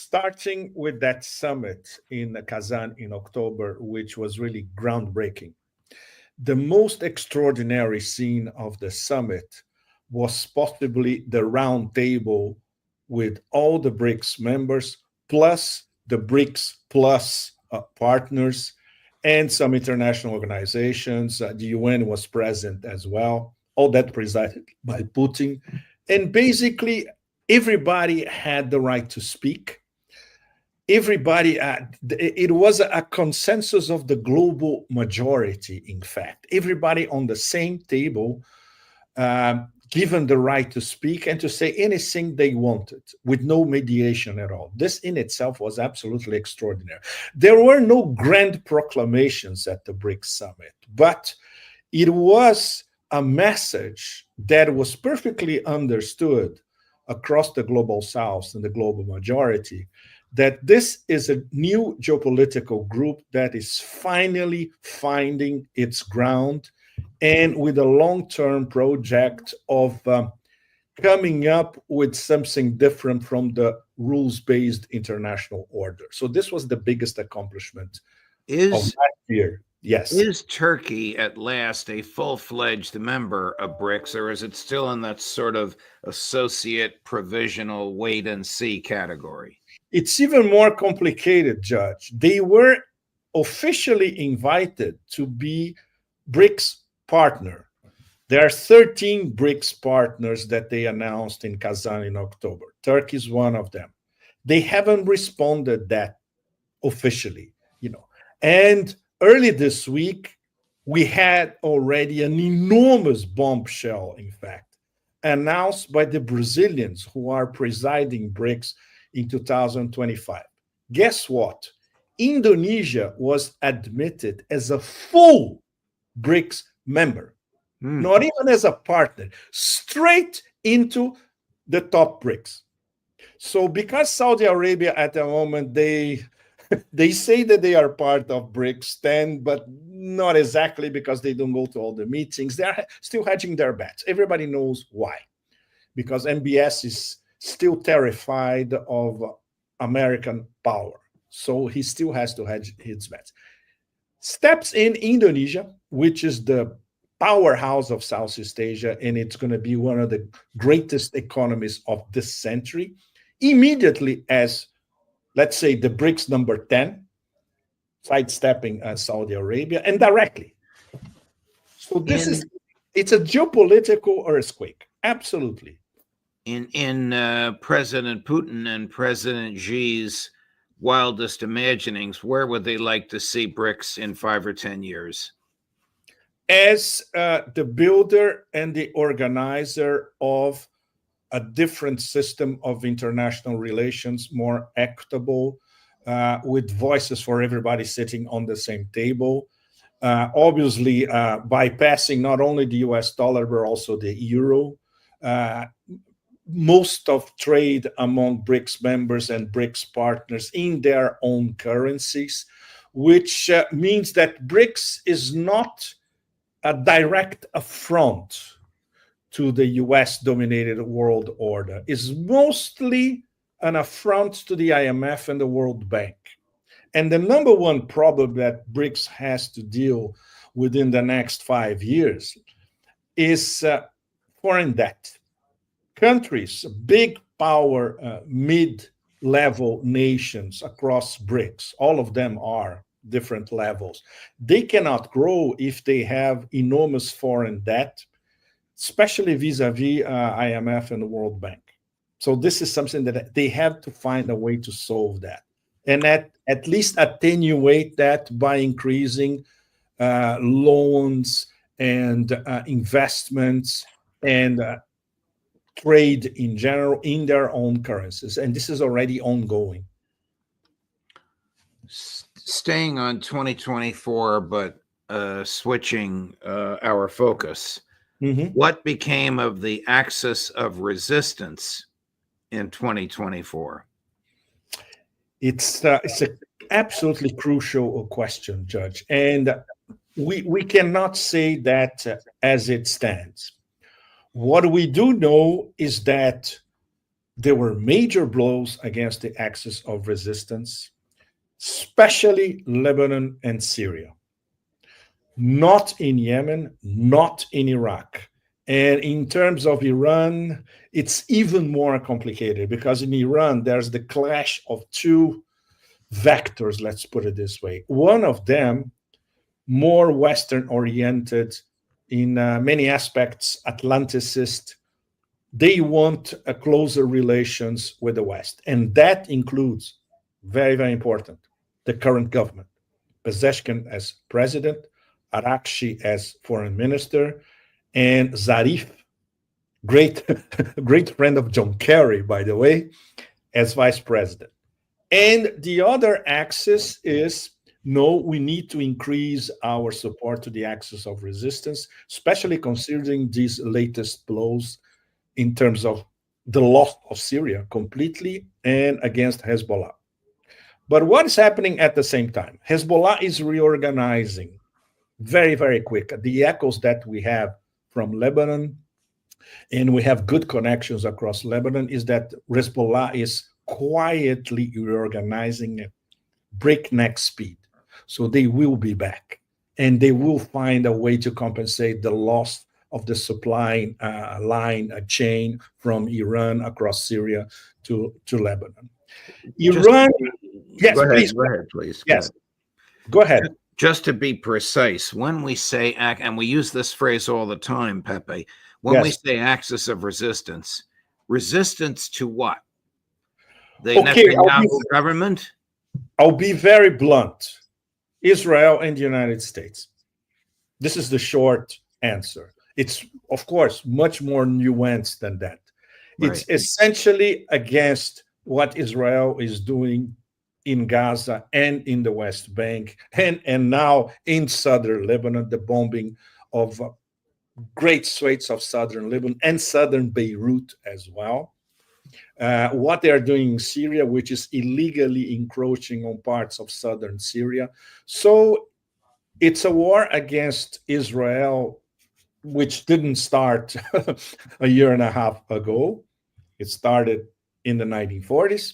starting with that summit in Kazan in October, which was really groundbreaking. The most extraordinary scene of the summit was possibly the round table with all the BRICS members, plus the BRICS plus partners, and some international organizations. The UN was present as well, all that presided by Putin. And basically, everybody had the right to speak. Everybody, it was a consensus of the global majority, in fact. Everybody on the same table, given the right to speak and to say anything they wanted with no mediation at all. This in itself was absolutely extraordinary. There were no grand proclamations at the BRICS summit, but it was a message that was perfectly understood across the global south and the global majority, that this is a new geopolitical group that is finally finding its ground, and with a long-term project of coming up with something different from the rules-based international order. So this was the biggest accomplishment of last year. Yes. Is Turkey at last a full-fledged member of BRICS, or is it still in that sort of associate provisional wait-and-see category? It's even more complicated, Judge. They were officially invited to be BRICS partner. There are 13 BRICS partners that they announced in Kazan in October. Turkey is one of them. They haven't responded that officially, And early this week, we had already an enormous bombshell, in fact, announced by the Brazilians who are presiding BRICS in 2025. Guess what? Indonesia was admitted as a full BRICS member, not even as a partner, straight into the top BRICS. So because Saudi Arabia at the moment, they say that they are part of BRICS 10, but not exactly, because they don't go to all the meetings. They're still hedging their bets. Everybody knows why. Because MBS is still terrified of American power. So he still has to hedge his bets. Steps in Indonesia, which is the powerhouse of Southeast Asia, and it's going to be one of the greatest economies of this century, immediately as, let's say, the BRICS number 10, sidestepping Saudi Arabia, and directly. So it's a geopolitical earthquake, absolutely. In President Putin and President Xi's wildest imaginings, where would they like to see BRICS in 5 or 10 years? As the builder and the organizer of a different system of international relations, more equitable, with voices for everybody sitting on the same table. Obviously, bypassing not only the US dollar, but also the euro. Most of trade among BRICS members and BRICS partners in their own currencies, which means that BRICS is not a direct affront to the US-dominated world order. It's mostly an affront to the IMF and the World Bank. And the number one problem that BRICS has to deal within the next 5 years is foreign debt. Countries, big power, mid-level nations across BRICS, all of them are different levels. They cannot grow if they have enormous foreign debt, especially vis-a-vis IMF and the World Bank. So this is something that they have to find a way to solve that, and at least attenuate that by increasing loans and investments and trade in general in their own currencies. And this is already ongoing. Staying on 2024, but switching our focus, what became of the axis of resistance in 2024? It's an absolutely crucial question, Judge. And we cannot say that as it stands. What we do know is that there were major blows against the axis of resistance, especially Lebanon and Syria. Not in Yemen, not in Iraq. And in terms of Iran, it's even more complicated because in Iran, there's the clash of two vectors, let's put it this way. One of them, more Western-oriented, in many aspects, Atlanticist. They want a closer relations with the West. And that includes, very, very important, the current government. Pezeshkian as president, Arakshi as foreign minister, and Zarif, great, great friend of John Kerry, by the way, as vice president. And the other axis is, no, we need to increase our support to the axis of resistance, especially considering these latest blows in terms of the loss of Syria completely and against Hezbollah. But what is happening at the same time? Hezbollah is reorganizing very, very quick. The echoes that we have from Lebanon, and we have good connections across Lebanon, is that Hezbollah is quietly reorganizing at breakneck speed. So they will be back, and they will find a way to compensate the loss of the supply line, a chain from Iran across Syria to Lebanon. Iran, yes, go ahead, please. Go ahead, please. Yes, go ahead. Just to be precise, when we say, and we use this phrase all the time, Pepe, when we say axis of resistance, resistance to what? The Netanyahu government? I'll be very blunt. Israel and the United States. This is the short answer. It's, of course, much more nuanced than that. Right. It's essentially against what Israel is doing in Gaza and in the West Bank, and now in southern Lebanon, the bombing of great swathes of southern Lebanon and southern Beirut as well. What they are doing in Syria, which is illegally encroaching on parts of southern Syria. So it's a war against Israel, which didn't start a year and a half ago. It started in the 1940s.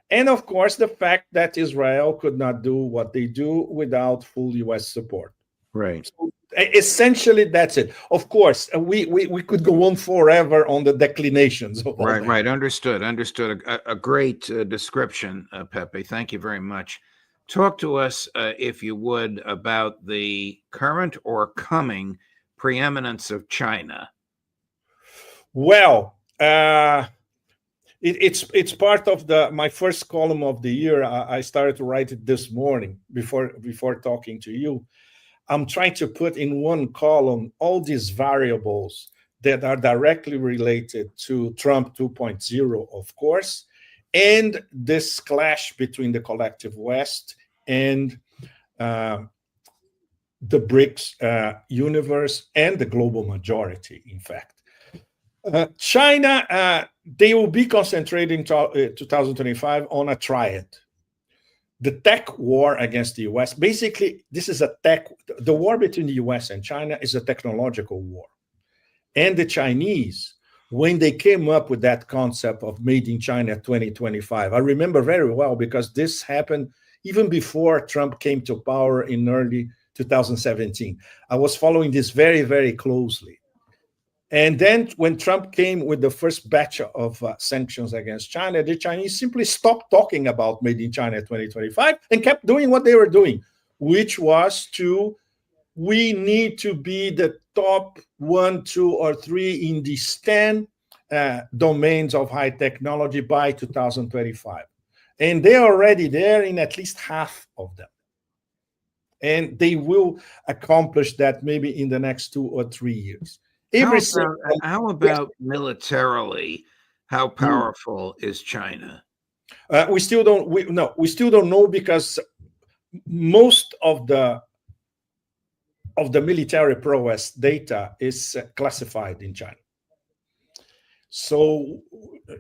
And of course, the fact that Israel could not do what they do without full US support. Right. So essentially, that's it. Of course, we could go on forever on the declinations. Right. Understood. A great description, Pepe. Thank you very much. Talk to us, if you would, about the current or coming preeminence of China. Well, it's part of my first column of the year. I started to write it this morning before talking to you. I'm trying to put in one column all these variables that are directly related to Trump 2.0, of course, and this clash between the collective West and the BRICS universe and the global majority, in fact. China, they will be concentrating 2025 on a triad. The tech war against the US, basically, this is the war between the US and China is a technological war. And the Chinese, when they came up with that concept of Made in China 2025, I remember very well because this happened even before Trump came to power in early 2017. I was following this very, very closely. And then when Trump came with the first batch of sanctions against China, the Chinese simply stopped talking about Made in China 2025 and kept doing what they were doing, which was we need to be the top 1, 2, or 3 in these 10 domains of high technology by 2025. And they're already there in at least half of them. And they will accomplish that maybe in the next 2 or 3 years. How about militarily? How powerful is China? We still don't know because most of the military prowess data is classified in China. So,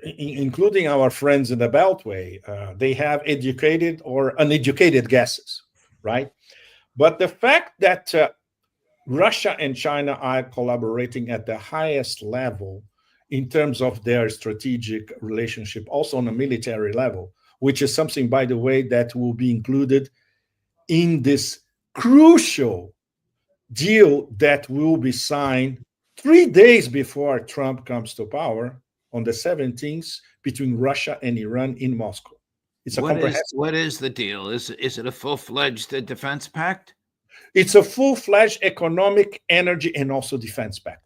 including our friends in the Beltway, they have educated or uneducated guesses, right? But the fact that Russia and China are collaborating at the highest level in terms of their strategic relationship, also on a military level, which is something, by the way, that will be included in this crucial deal that will be signed 3 days before Trump comes to power on the 17th between Russia and Iran in Moscow. It's a comprehensive. What is the deal? Is it a full-fledged defense pact? It's a full-fledged economic, energy, and also defense pact.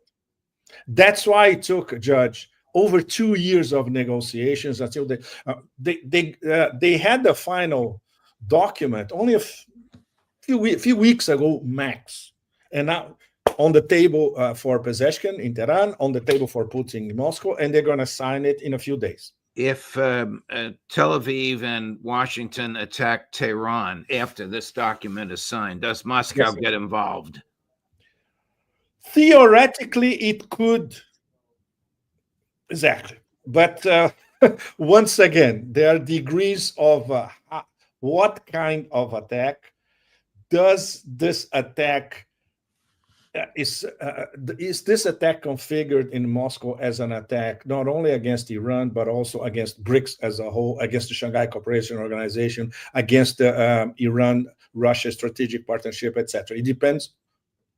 That's why it took, Judge, over 2 years of negotiations until they had the final document only a few weeks ago, max. And now on the table for Pezeshkian in Tehran, on the table for Putin in Moscow, and they're going to sign it in a few days. If Tel Aviv and Washington attack Tehran after this document is signed, does Moscow get involved? Theoretically, it could. Exactly. But once again, there are degrees of what kind of attack. Does this attack, is this attack configured in Moscow as an attack not only against Iran, but also against BRICS as a whole, against the Shanghai Cooperation Organization, against the Iran-Russia strategic partnership, etc.? It depends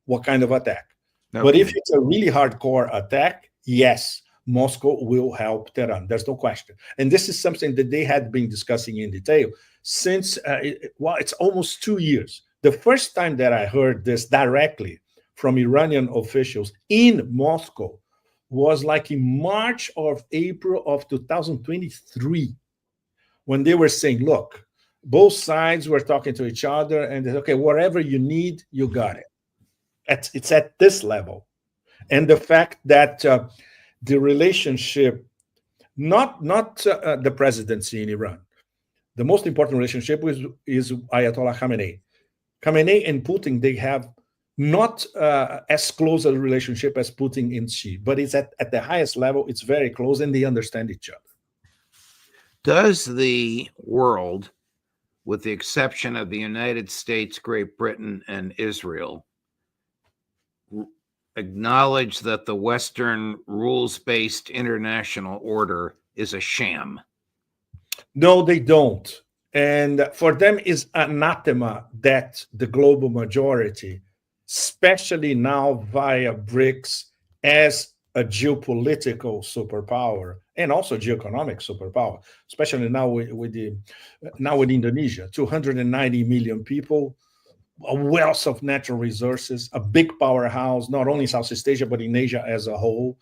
what kind of attack. Okay. But if it's a really hardcore attack, yes, Moscow will help Tehran. There's no question. And this is something that they had been discussing in detail since, it's almost 2 years. The first time that I heard this directly from Iranian officials in Moscow was like in March or April of 2023, when they were saying, look, both sides were talking to each other and they said, okay, whatever you need, you got it. It's at this level. And the fact that the relationship, not the presidency in Iran, the most important relationship is Ayatollah Khamenei. Khamenei and Putin, they have not as close a relationship as Putin and Xi, but it's at the highest level. It's very close, and they understand each other. Does the world, with the exception of the United States, Great Britain, and Israel, acknowledge that the Western rules-based international order is a sham? No, they don't. And for them is anathema that the global majority, especially now via BRICS, as a geopolitical superpower and also geoeconomic superpower, especially now with Indonesia, 290 million people, a wealth of natural resources, a big powerhouse, not only in Southeast Asia, but in Asia as a whole.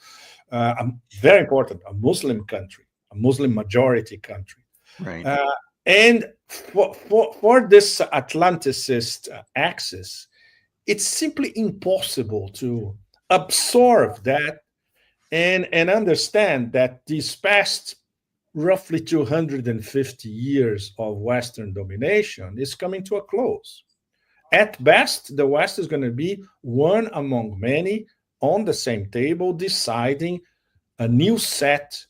Very important, a Muslim country, a Muslim majority country. Right. And for this Atlanticist axis, it's simply impossible to absorb that and understand that these past roughly 250 years of Western domination is coming to a close. At best, the West is going to be one among many on the same table deciding a new set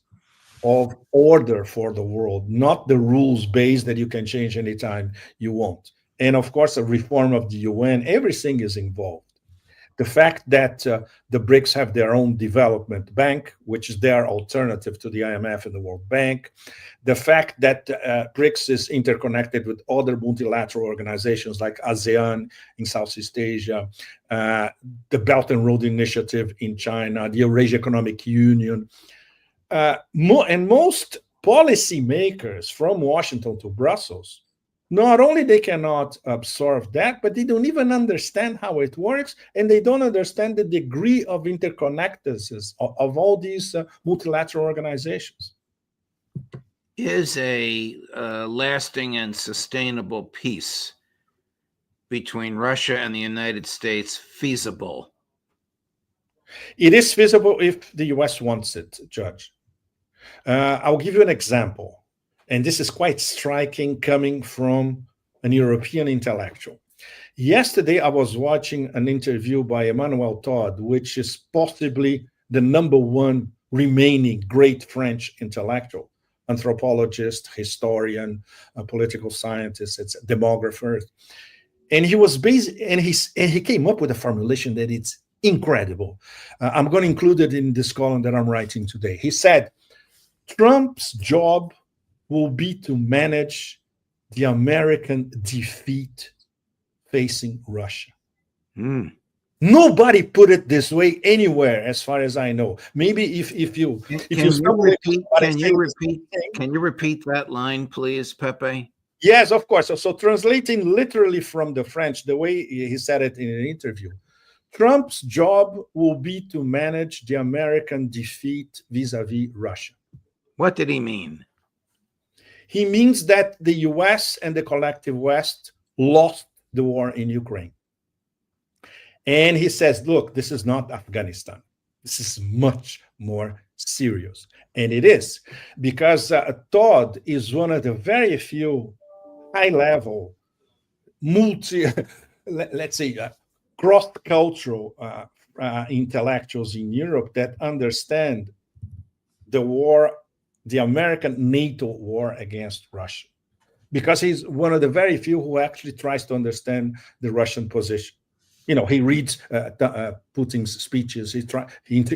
of order for the world, not the rules base that you can change anytime you want. And of course, a reform of the UN, everything is involved. The fact that the BRICS have their own development bank, which is their alternative to the IMF and the World Bank. The fact that BRICS is interconnected with other multilateral organizations like ASEAN in Southeast Asia, the Belt and Road Initiative in China, the Eurasia Economic Union. And most policymakers from Washington to Brussels, not only they cannot absorb that, but they don't even understand how it works, and they don't understand the degree of interconnectedness of all these multilateral organizations. Is a lasting and sustainable peace between Russia and the United States feasible? It is feasible if the U.S. wants it, Judge. I'll give you an example. And this is quite striking coming from an European intellectual. Yesterday, I was watching an interview by Emmanuel Todd, which is possibly the #1 remaining great French intellectual, anthropologist, historian, a political scientist, it's a demographer. And he was he came up with a formulation that it's incredible. I'm going to include it in this column that I'm writing today. He said, Trump's job will be to manage the American defeat facing Russia. Nobody put it this way anywhere, as far as I know. Maybe if you repeat that line, please, Pepe? Yes, of course. So translating literally from the French, the way he said it in an interview, Trump's job will be to manage the American defeat vis-a-vis Russia. What did he mean? He means that the US and the collective West lost the war in Ukraine. And he says, look, this is not Afghanistan. This is much more serious. And it is, because Todd is one of the very few high-level, let's say, cross-cultural intellectuals in Europe that understand the war, the American NATO war against Russia, because he's one of the very few who actually tries to understand the Russian position. You know, he reads Putin's speeches, he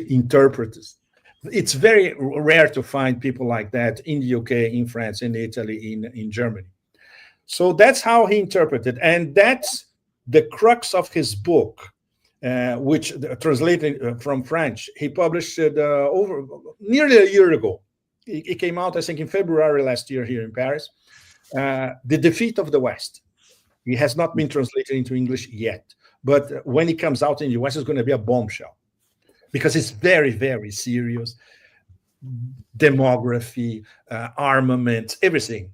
interprets. It's very rare to find people like that in the UK, in France, in Italy, in Germany. So that's how he interpreted. And that's the crux of his book, which translated from French, he published it over nearly a year ago. It came out, I think, in February last year here in Paris. The Defeat of the West. It has not been translated into English yet. But when it comes out in the US, it's going to be a bombshell, because it's very, very serious. Demography, armament, everything.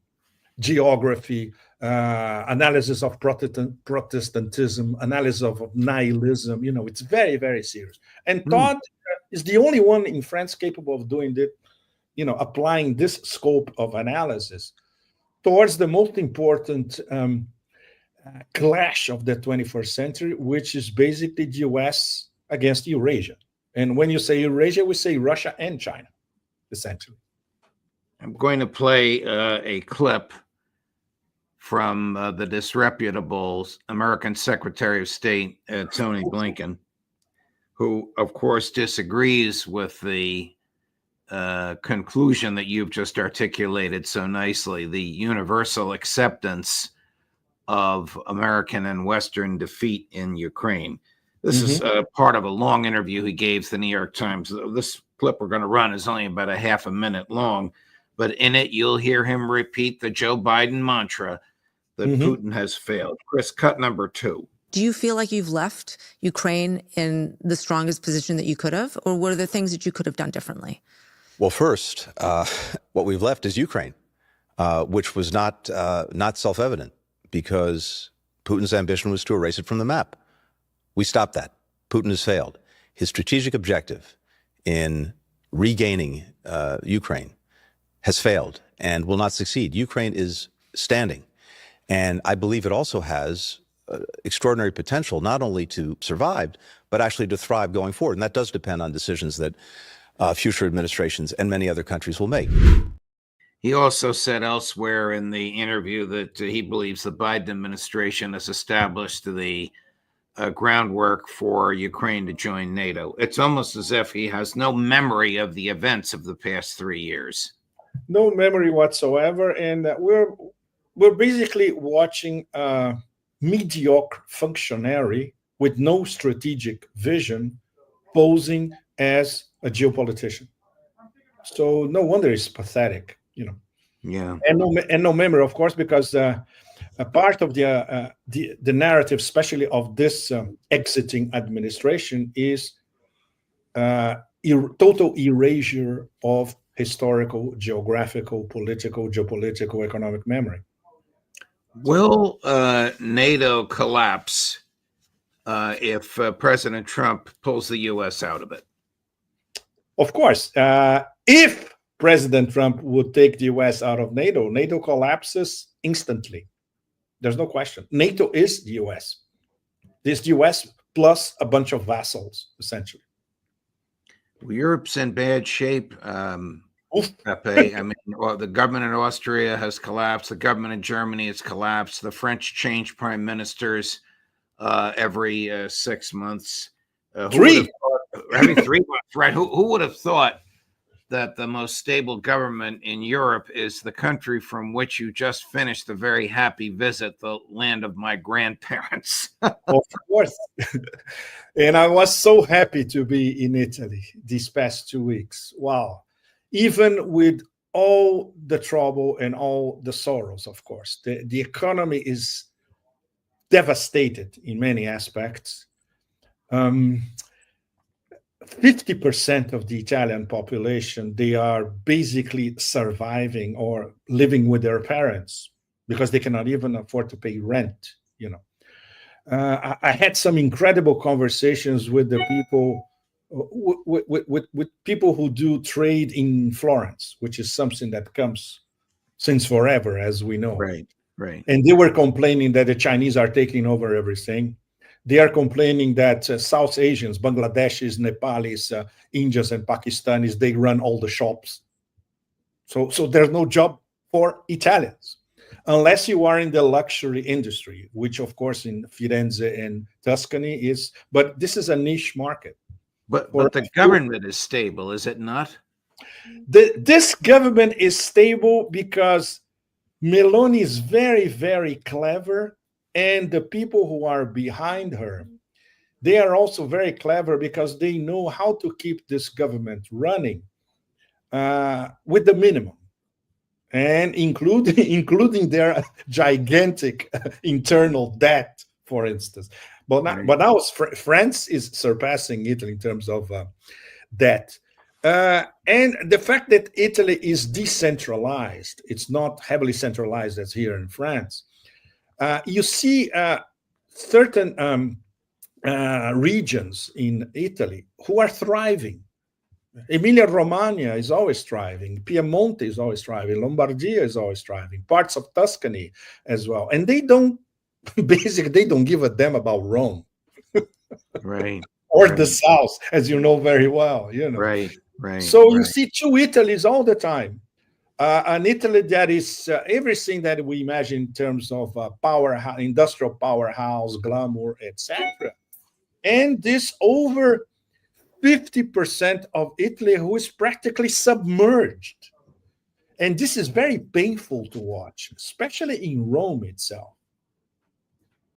Geography, analysis of Protestantism, analysis of nihilism. You know, it's very, very serious. And Todd is the only one in France capable of doing it, you know, applying this scope of analysis towards the most important clash of the 21st century, which is basically the US against Eurasia. And when you say Eurasia, we say Russia and China, essentially. I'm going to play a clip from the disreputable American Secretary of State, Tony Blinken, who, of course, disagrees with the conclusion that you've just articulated so nicely, the universal acceptance of American and Western defeat in Ukraine. This is part of a long interview he gave to the New York Times. This clip we're going to run is only about a half a minute long, but in it, you'll hear him repeat the Joe Biden mantra that Putin has failed. Chris, cut number 2. Do you feel like you've left Ukraine in the strongest position that you could have, or what are the things that you could have done differently? Well, first, what we've left is Ukraine, which was not self-evident, because Putin's ambition was to erase it from the map. We stopped that. Putin has failed. His strategic objective in regaining Ukraine has failed and will not succeed. Ukraine is standing. And I believe it also has extraordinary potential, not only to survive, but actually to thrive going forward. And that does depend on decisions that future administrations and many other countries will make. He also said elsewhere in the interview that he believes the Biden administration has established the groundwork for Ukraine to join NATO. It's almost as if he has no memory of the events of the past 3 years. No memory whatsoever. And we're basically watching a mediocre functionary with no strategic vision posing as a geopolitician. So no wonder it's pathetic, you know. Yeah. And no memory, of course, because a part of the narrative, especially of this exiting administration, is total erasure of historical, geographical, political, geopolitical, economic memory. Will NATO collapse if President Trump pulls the U.S. out of it? Of course. If President Trump would take the U.S. out of NATO, NATO collapses instantly. There's no question. NATO is the U.S. It's the U.S. plus a bunch of vassals, essentially. Well, Europe's in bad shape, Pepe. I mean, well, the government in Austria has collapsed. The government in Germany has collapsed. The French change prime ministers every 6 months. Who would have thought, having 3 months, right? Who would have thought that the most stable government in Europe is the country from which you just finished the very happy visit, the land of my grandparents? Of course. And I was so happy to be in Italy these past 2 weeks. Wow. Even with all the trouble and all the sorrows, of course. The economy is devastated in many aspects. 50% of the Italian population, they are basically surviving or living with their parents because they cannot even afford to pay rent, you know. I had some incredible conversations with the people, with people who do trade in Florence, which is something that comes since forever, as we know. Right, right. And they were complaining that the Chinese are taking over everything. They are complaining that South Asians, Bangladeshis, Nepalis, Indians, and Pakistanis, they run all the shops. So there's no job for Italians, unless you are in the luxury industry, which, of course, in Firenze and Tuscany is. But this is a niche market. But the government is stable, is it not? This government is stable because Meloni is very, very clever. And the people who are behind her, they are also very clever because they know how to keep this government running with the minimum, and including their gigantic internal debt, for instance. But now France is surpassing Italy in terms of debt. And the fact that Italy is decentralized, it's not heavily centralized as here in France. You see certain regions in Italy who are thriving. Emilia-Romagna is always thriving. Piemonte is always thriving. Lombardia is always thriving. Parts of Tuscany as well. And they don't, basically, they don't give a damn about Rome. Right. Or the South, as you know very well. You know. Right. So you see 2 Italies all the time. An Italy that is everything that we imagine in terms of powerhouse, industrial powerhouse, glamour, etc. And this over 50% of Italy who is practically submerged. And this is very painful to watch, especially in Rome itself.